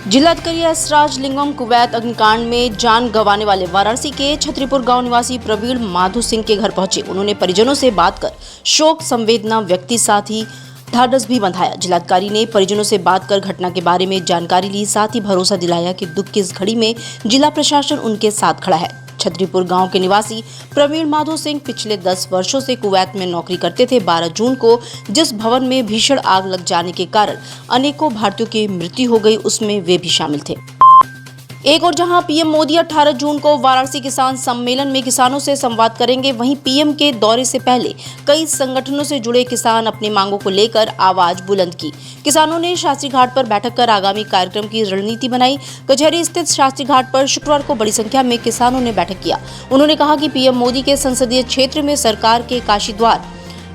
जिलाधिकारी S Rajalingam Kuwait अग्निकांड में जान गंवाने वाले वाराणसी के छतरीपुर गांव निवासी प्रवीण माधो सिंह के घर पहुंचे। उन्होंने परिजनों से बात कर शोक संवेदना व्यक्ति साथ ही ढाढस भी बंधाया। जिलाधिकारी ने परिजनों से बात कर घटना के बारे में जानकारी ली, साथ ही भरोसा दिलाया कि दुख की इस घड़ी में जिला प्रशासन उनके साथ खड़ा है। छतरीपुर गांव के निवासी प्रवीण माधो सिंह पिछले 10 वर्षों से कुवैत में नौकरी करते थे। 12 जून को जिस भवन में भीषण आग लग जाने के कारण अनेकों भारतीयों की मृत्यु हो गई, उसमें वे भी शामिल थे। एक और जहां पीएम मोदी 18 जून को वाराणसी किसान सम्मेलन में किसानों से संवाद करेंगे, वहीं पीएम के दौरे से पहले कई संगठनों से जुड़े किसान अपनी मांगों को लेकर आवाज बुलंद की। किसानों ने शास्त्री घाट पर बैठक कर आगामी कार्यक्रम की रणनीति बनाई। कचहरी स्थित शास्त्री घाट पर शुक्रवार को बड़ी संख्या में किसानों ने बैठक किया। उन्होंने कहा कि पीएम मोदी के संसदीय क्षेत्र में सरकार के काशी द्वार,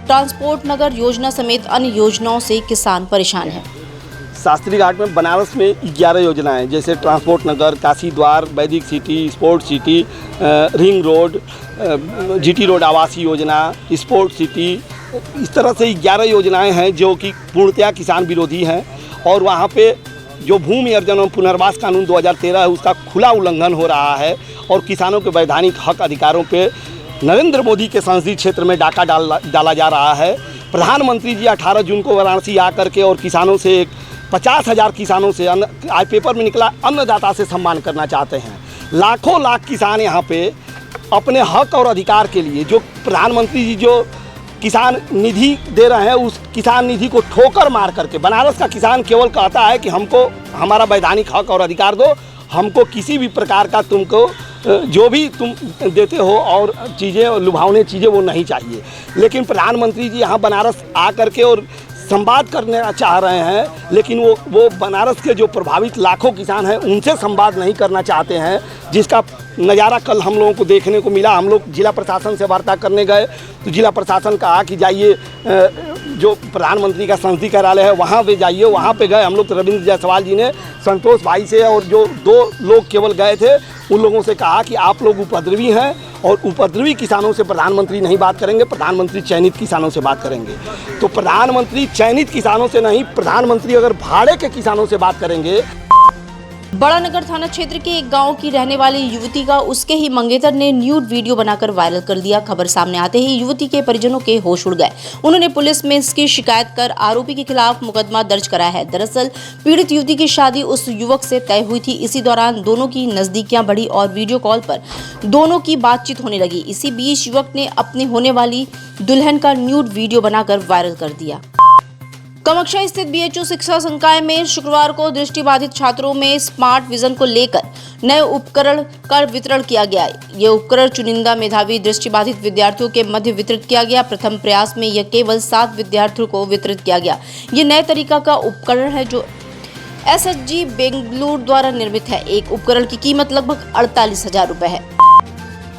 ट्रांसपोर्ट नगर योजना समेत अन्य योजनाओं से किसान परेशान है। शास्त्री घाट में बनारस में 11 योजनाएं, जैसे ट्रांसपोर्ट नगर, काशी द्वार, वैदिक city, sport city, ring road, GT road आवासीय योजना, स्पोर्ट सिटी, इस तरह से 11 योजनाएं हैं जो कि पूर्णतया किसान विरोधी हैं। और वहाँ पे जो भूमि अर्जन और पुनर्वास कानून 2013 है, उसका खुला उल्लंघन हो रहा है और किसानों के वैधानिक हक अधिकारों पे नरेंद्र मोदी के संसदीय क्षेत्र में डाका डाला जा रहा है। प्रधानमंत्री जी 18 जून को वाराणसी आकर के और किसानों से 50,000 किसानों से आज पेपर में निकला अन्नदाता से सम्मान करना चाहते हैं। लाखों लाख किसान यहाँ पे अपने हक और अधिकार के लिए जो प्रधानमंत्री जी जो किसान निधि दे रहे हैं, उस किसान निधि को ठोकर मार करके बनारस का किसान केवल कहता है कि हमको हमारा वैधानिक हक और अधिकार दो, हमको किसी भी प्रकार का तुमको जो भी तुम देते हो और चीज़ें लुभावने चीज़ें वो नहीं चाहिए। लेकिन प्रधानमंत्री जी यहाँ बनारस आकर के और संवाद करने चाह रहे हैं, लेकिन वो बनारस के जो प्रभावित लाखों किसान हैं उनसे संवाद नहीं करना चाहते हैं, जिसका नज़ारा कल हम लोगों को देखने को मिला। हम लोग जिला प्रशासन से वार्ता करने गए तो जिला प्रशासन कहा कि जाइए जो प्रधानमंत्री का संसदीय कार्यालय है वहाँ पे जाइए। वहाँ पे गए हम लोग, तो रविंद्र जायसवाल जी ने संतोष भाई से और जो 2 लोग केवल गए थे उन लोगों से कहा कि आप लोग उपद्रवी हैं और उपद्रवी किसानों से प्रधानमंत्री नहीं बात करेंगे, प्रधानमंत्री चयनित किसानों से बात करेंगे। तो प्रधानमंत्री चयनित किसानों से नहीं, प्रधानमंत्री अगर भाड़े के किसानों से बात करेंगे। बड़ा नगर थाना क्षेत्र के एक गांव की रहने वाली युवती का उसके ही मंगेतर ने न्यूड वीडियो बनाकर वायरल कर दिया। खबर सामने आते ही युवती के परिजनों के होश उड़ गए। उन्होंने पुलिस में इसकी शिकायत कर आरोपी के खिलाफ मुकदमा दर्ज कराया है। दरअसल पीड़ित युवती की शादी उस युवक से तय हुई थी। इसी दौरान दोनों की नजदीकियां बढ़ी और वीडियो कॉल पर दोनों की बातचीत होने लगी। इसी बीच युवक ने अपनी होने वाली दुल्हन का न्यूड वीडियो बनाकर वायरल कर दिया। कामाख्या स्थित बीएचयू शिक्षा संकाय में शुक्रवार को दृष्टिबाधित छात्रों में स्मार्ट विजन को लेकर नए उपकरण का वितरण किया गया। ये उपकरण चुनिंदा मेधावी दृष्टिबाधित विद्यार्थियों के मध्य वितरित किया गया। प्रथम प्रयास में यह केवल 7 विद्यार्थियों को वितरित किया गया। ये नए तरीका का उपकरण है जो एसएचजी बेंगलुरु द्वारा निर्मित है। एक उपकरण की कीमत लगभग 48,000 रुपए है।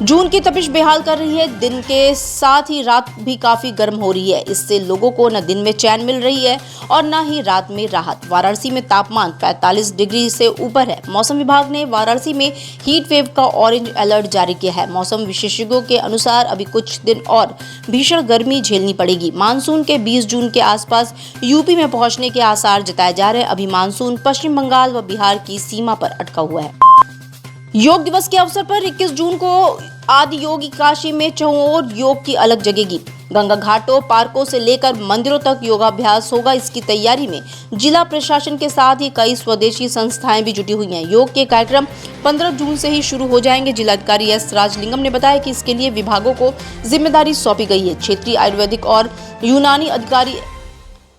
जून की तपिश बेहाल कर रही है। दिन के साथ ही रात भी काफी गर्म हो रही है। इससे लोगों को न दिन में चैन मिल रही है और न ही रात में राहत। वाराणसी में तापमान 45 डिग्री से ऊपर है। मौसम विभाग ने वाराणसी में हीट वेव का ऑरेंज अलर्ट जारी किया है। मौसम विशेषज्ञों के अनुसार अभी कुछ दिन और भीषण गर्मी झेलनी पड़ेगी। मानसून के 20 जून के आसपास यूपी में पहुंचने के आसार जताए जा रहे हैं। अभी मानसून पश्चिम बंगाल व बिहार की सीमा पर अटका हुआ है। योग दिवस के अवसर पर 21 जून को आदि योगी काशी में चहुओर योग की अलग जगेगी। गंगा घाटों, पार्कों से लेकर मंदिरों तक योगाभ्यास होगा। इसकी तैयारी में जिला प्रशासन के साथ ही कई स्वदेशी संस्थाएं भी जुटी हुई हैं। योग के कार्यक्रम 15 जून से ही शुरू हो जाएंगे। जिलाधिकारी एस राजलिंगम ने बताया कि इसके लिए विभागों को जिम्मेदारी सौंपी गई है। क्षेत्रीय आयुर्वेदिक और यूनानी अधिकारी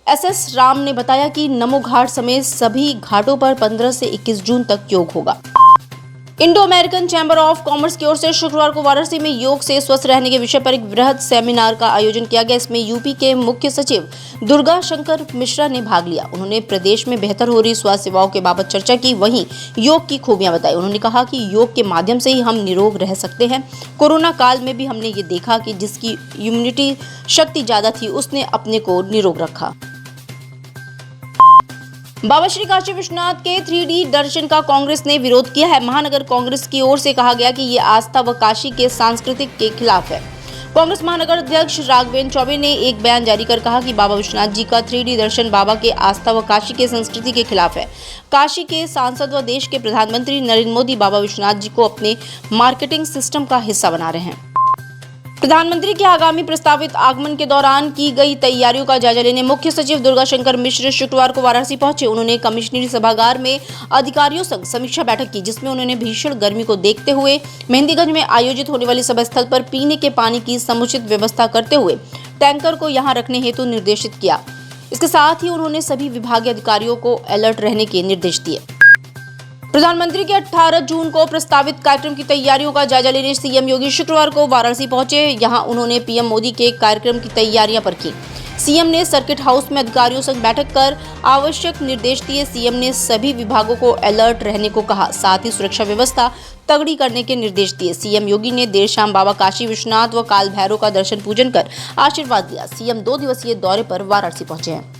एसएस राम ने बताया कि नमो घाट समेत सभी घाटों पर 15 से 21 जून तक योग होगा। Indo American chamber of commerce की ओर से शुक्रवार को वाराणसी में योग से स्वस्थ रहने के विषय पर एक वृहद सेमिनार का आयोजन किया गया। इसमें यूपी के मुख्य सचिव दुर्गा शंकर मिश्रा ने भाग लिया। उन्होंने प्रदेश में बेहतर हो रही स्वास्थ्य सेवाओं के बाबत चर्चा की, वहीं योग की खूबियां बताई। उन्होंने कहा कि योग के माध्यम से ही हम निरोग रह सकते हैं। कोरोना काल में भी हमने ये देखा कि जिसकी इम्यूनिटी शक्ति ज्यादा थी उसने अपने को निरोग रखा। बाबा श्री काशी विश्वनाथ के 3D दर्शन का कांग्रेस ने विरोध किया है। महानगर कांग्रेस की ओर से कहा गया कि ये आस्था व काशी के सांस्कृतिक के खिलाफ है। कांग्रेस महानगर अध्यक्ष राघवेंद्र चौबे ने एक बयान जारी कर कहा कि बाबा विश्वनाथ जी का 3D दर्शन बाबा के आस्था व काशी के संस्कृति के खिलाफ है। काशी के सांसद व देश के प्रधानमंत्री नरेंद्र मोदी बाबा विश्वनाथ जी को अपने मार्केटिंग सिस्टम का हिस्सा बना रहे हैं। प्रधानमंत्री के आगामी प्रस्तावित आगमन के दौरान की गई तैयारियों का जायजा लेने मुख्य सचिव दुर्गा शंकर मिश्र शुक्रवार को वाराणसी पहुंचे। उन्होंने कमिश्नरी सभागार में अधिकारियों संग समीक्षा बैठक की, जिसमें उन्होंने भीषण गर्मी को देखते हुए मेहंदीगंज में आयोजित होने वाली सभा स्थल पर पीने के पानी की समुचित व्यवस्था करते हुए टैंकर को यहां रखने हेतु निर्देशित किया। इसके साथ ही उन्होंने सभी विभागीय अधिकारियों को अलर्ट रहने के निर्देश दिए। प्रधानमंत्री के 18 जून को प्रस्तावित कार्यक्रम की तैयारियों का जायजा लेने सीएम योगी शुक्रवार को वाराणसी पहुंचे। यहां उन्होंने पीएम मोदी के कार्यक्रम की तैयारियां परखी। सीएम ने सर्किट हाउस में अधिकारियों से बैठक कर आवश्यक निर्देश दिए। सीएम ने सभी विभागों को अलर्ट रहने को कहा, साथ ही सुरक्षा व्यवस्था तगड़ी करने के निर्देश दिए। सीएम योगी ने देर शाम बाबा काशी विश्वनाथ व काल भैरव का दर्शन पूजन कर आशीर्वाद दिया। सीएम 2 दिवसीय दौरे पर वाराणसी पहुंचे हैं।